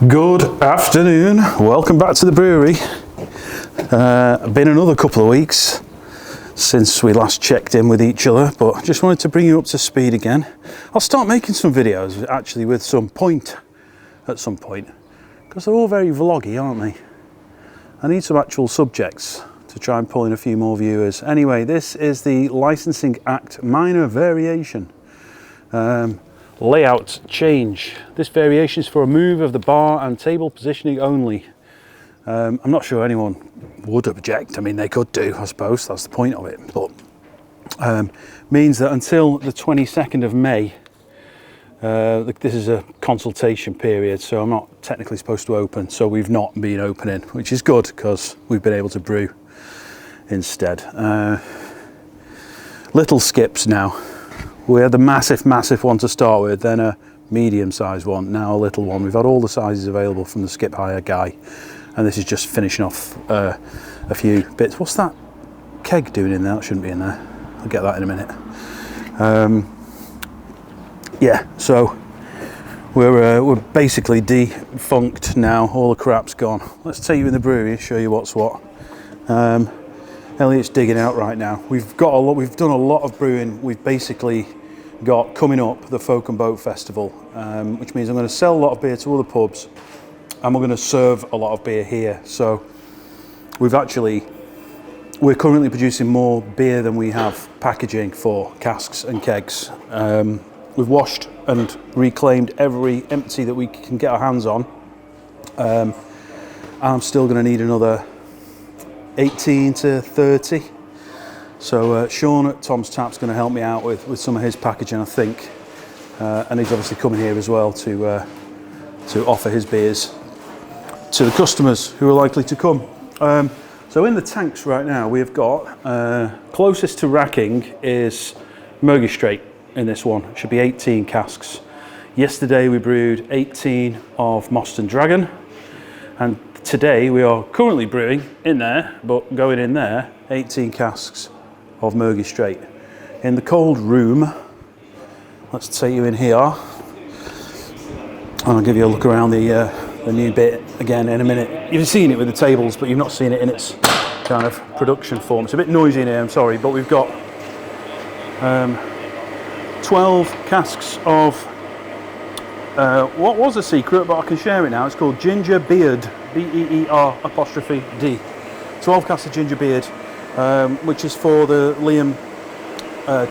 Good afternoon, welcome back to the brewery. Been another couple of weeks since we last checked in with each other, but just wanted to bring you up to speed again. I'll start making some videos actually with some point at some point, because they're all very vloggy, aren't they? I need some actual subjects to try and pull in a few more viewers. Anyway, this is the Licensing Act minor variation. Layout change. This variation is for a move of the bar and table positioning only. I'm not sure anyone would object. I mean, they could do, I suppose, that's the point of it, but means that until the 22nd of May, this is a consultation period, so I'm not technically supposed to open, so we've not been opening, which is good because we've been able to brew instead. Little skips now. We had the massive one to start with, then a medium-sized one, now a little one. We've had all the sizes available from the skip hire guy, and this is just finishing off a few bits. What's that keg doing in there? That shouldn't be in there. I'll get that in a minute. Yeah, so we're basically defunct now. All the crap's gone. Let's take you in the brewery and show you what's what. Elliot's digging out right now. We've done a lot of brewing. We've basically got coming up the Folk and Boat Festival, which means I'm going to sell a lot of beer to other pubs, and we're going to serve a lot of beer here. So we're currently producing more beer than we have packaging for casks and kegs. We've washed and reclaimed every empty that we can get our hands on. And I'm still going to need another 18 to 30. So Sean at Tom's Tap's going to help me out with some of his packaging, I think. And he's obviously coming here as well to offer his beers to the customers who are likely to come. So in the tanks right now, we've got, closest to racking is Murgy Straight in this one. It should be 18 casks. Yesterday we brewed 18 of Moston Dragon, and today we are currently brewing in there, but going in there, 18 casks of Murgy Straight. In the cold room, let's take you in here, and I'll give you a look around the new bit again in a minute. You've seen it with the tables, but you've not seen it in its kind of production form. It's a bit noisy in here, I'm sorry, but we've got 12 casks of what was a secret, but I can share it now. It's called Ginger Beard, B-E-E-R''D. 12 casks of Ginger Beard, which is for the Liam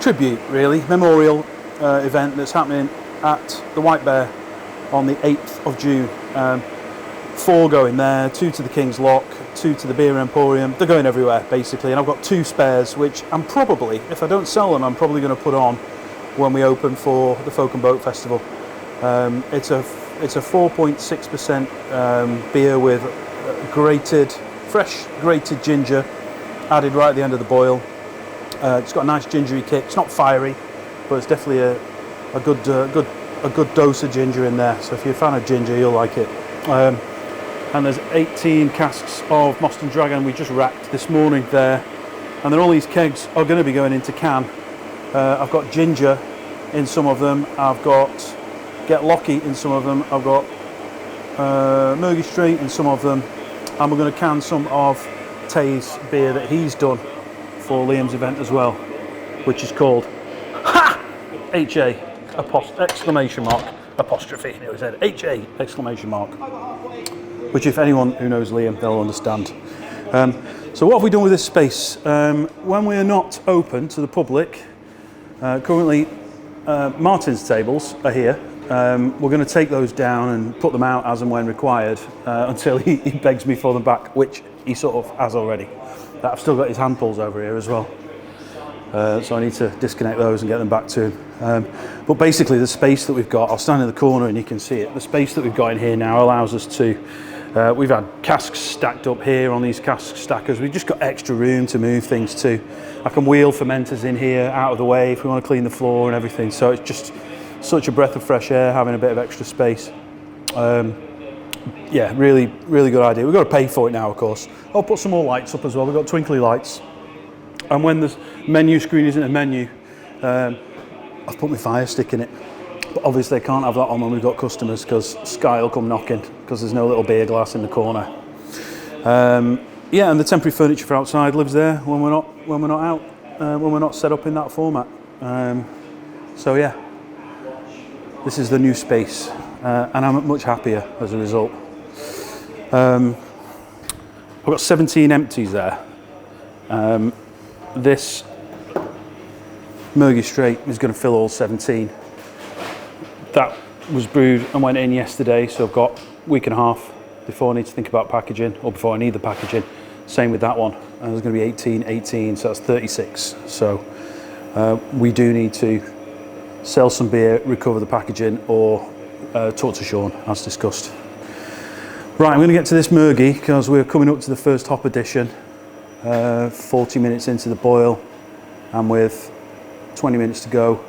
tribute, really, memorial event that's happening at the White Bear on the 8th of June. 4 going there, 2 to the King's Lock, 2 to the Beer Emporium. They're going everywhere, basically, and I've got 2 spares, which I'm probably, if I don't sell them, I'm probably going to put on when we open for the Folk and Boat Festival. It's a 4.6% beer with fresh grated ginger added right at the end of the boil. It's got a nice gingery kick. It's not fiery, but it's definitely a good dose of ginger in there. So if you're a fan of ginger, you'll like it. And there's 18 casks of Moston Dragon we just racked this morning there, and then all these kegs are going to be going into can. I've got ginger in some of them. I've got Get Locky in some of them. I've got Murgy Straight in some of them, and we're going to can some of Tay's beer that he's done for Liam's event as well, which is called H-A exclamation mark apostrophe. It was said H-A exclamation mark, which if anyone who knows Liam, they'll understand. So what have we done with this space? When we are not open to the public, currently Martin's tables are here. We're going to take those down and put them out as and when required until he begs me for them back, which he sort of has already. I've still got his hand pulls over here as well, so I need to disconnect those and get them back to him. But basically the space that we've got, I'll stand in the corner and you can see it, the space that we've got in here now allows us to, we've had casks stacked up here on these cask stackers. We've just got extra room to move things to. I can wheel fermenters in here out of the way if we want to clean the floor and everything, so it's just such a breath of fresh air having a bit of extra space. Yeah, really good idea. We've got to pay for it now, of course. I'll put some more lights up as well. We've got twinkly lights, and when the menu screen isn't a menu, I've put my fire stick in it. But obviously I can't have that on when we've got customers because Sky will come knocking because there's no little beer glass in the corner. Yeah, and the temporary furniture for outside lives there when we're not out, when we're not set up in that format. So yeah, this is the new space, and I'm much happier as a result. I've got 17 empties there. This Murgy Straight is going to fill all 17. That was brewed and went in yesterday, so I've got a week and a half before I need to think about packaging, or before I need the packaging. Same with that one. There's going to be 18, so that's 36. So we do need to sell some beer, recover the packaging, or talk to Sean, as discussed. Right, I'm going to get to this Murgy because we're coming up to the first hop edition, 40 minutes into the boil, and with 20 minutes to go,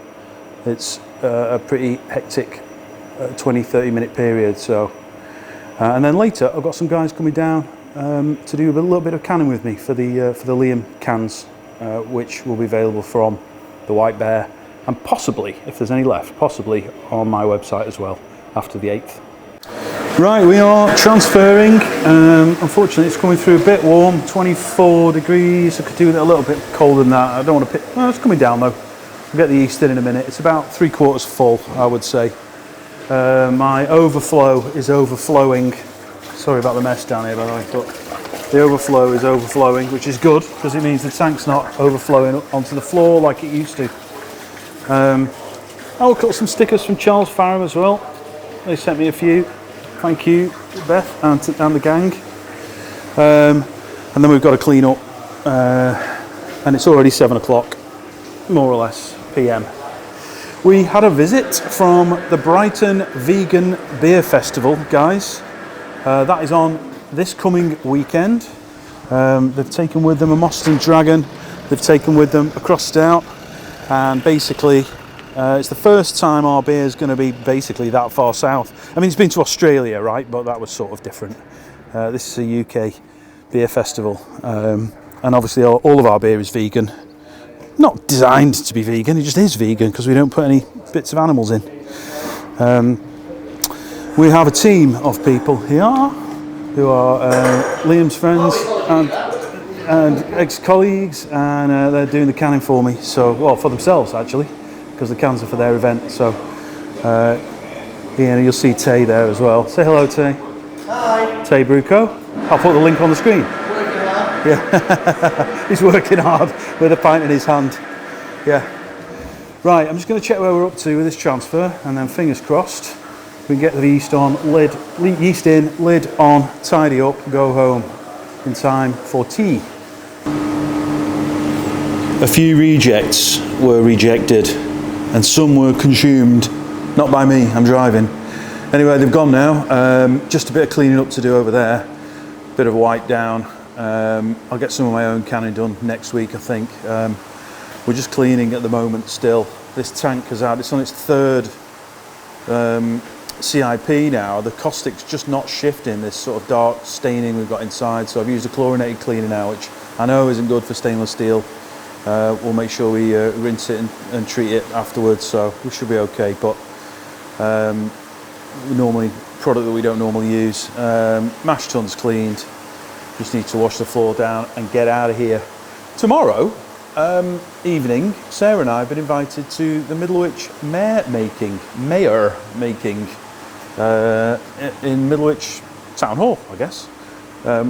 it's a pretty hectic 20-30 minute period. So, and then later I've got some guys coming down to do a little bit of canning with me for the Liam cans, which will be available from the White Bear, and possibly, if there's any left, possibly on my website as well after the 8th. Right, we are transferring. Unfortunately, it's coming through a bit warm, 24 degrees. I could do with it a little bit colder than that. I don't want to pick. Well, it's coming down though. We'll get the yeast in a minute. It's about 3/4 full, I would say. My overflow is overflowing. Sorry about the mess down here, by the way, but the overflow is overflowing, which is good because it means the tank's not overflowing onto the floor like it used to. I'll cut some stickers from Charles Farram as well. They sent me a few. Thank you, Beth, and the gang. And then we've got to clean up, and it's already 7 o'clock, more or less, PM. We had a visit from the Brighton Vegan Beer Festival, guys. That is on this coming weekend. They've taken with them a Moston Dragon, they've taken with them a Cross Stout, and basically it's the first time our beer is going to be basically that far south. I mean, it's been to Australia, right, but that was sort of different. This is a UK beer festival, and obviously all of our beer is vegan. Not designed to be vegan, it just is vegan because we don't put any bits of animals in. We have a team of people here who are Liam's friends and ex-colleagues, and they're doing the canning for me. So, well, for themselves actually, because the cans are for their event. So, yeah, you'll see Tay there as well. Say hello, Tay. Hi. Tay Bruco. I'll put the link on the screen. Working hard. Yeah, he's working hard with a pint in his hand. Yeah. Right, I'm just going to check where we're up to with this transfer, and then fingers crossed we can get the yeast on, yeast in, lid on, tidy up, go home in time for tea. A few rejects were rejected, and some were consumed. Not by me, I'm driving. Anyway, they've gone now. Just a bit of cleaning up to do over there. Bit of a wipe down. I'll get some of my own canning done next week, I think. We're just cleaning at the moment still. This tank has had, it's on its third CIP now. The caustic's just not shifting, this sort of dark staining we've got inside. So I've used a chlorinated cleaner now, which I know isn't good for stainless steel. We'll make sure we rinse it and treat it afterwards, so we should be okay. But normally, product that we don't normally use. Mash tun's cleaned. Just need to wash the floor down and get out of here. Tomorrow evening, Sarah and I have been invited to the Middlewich mayor making in Middlewich Town Hall, I guess,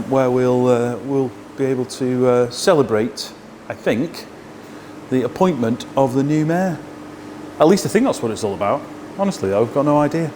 where we'll be able to celebrate, I think, the appointment of the new mayor. At least I think that's what it's all about. Honestly, though, I've got no idea.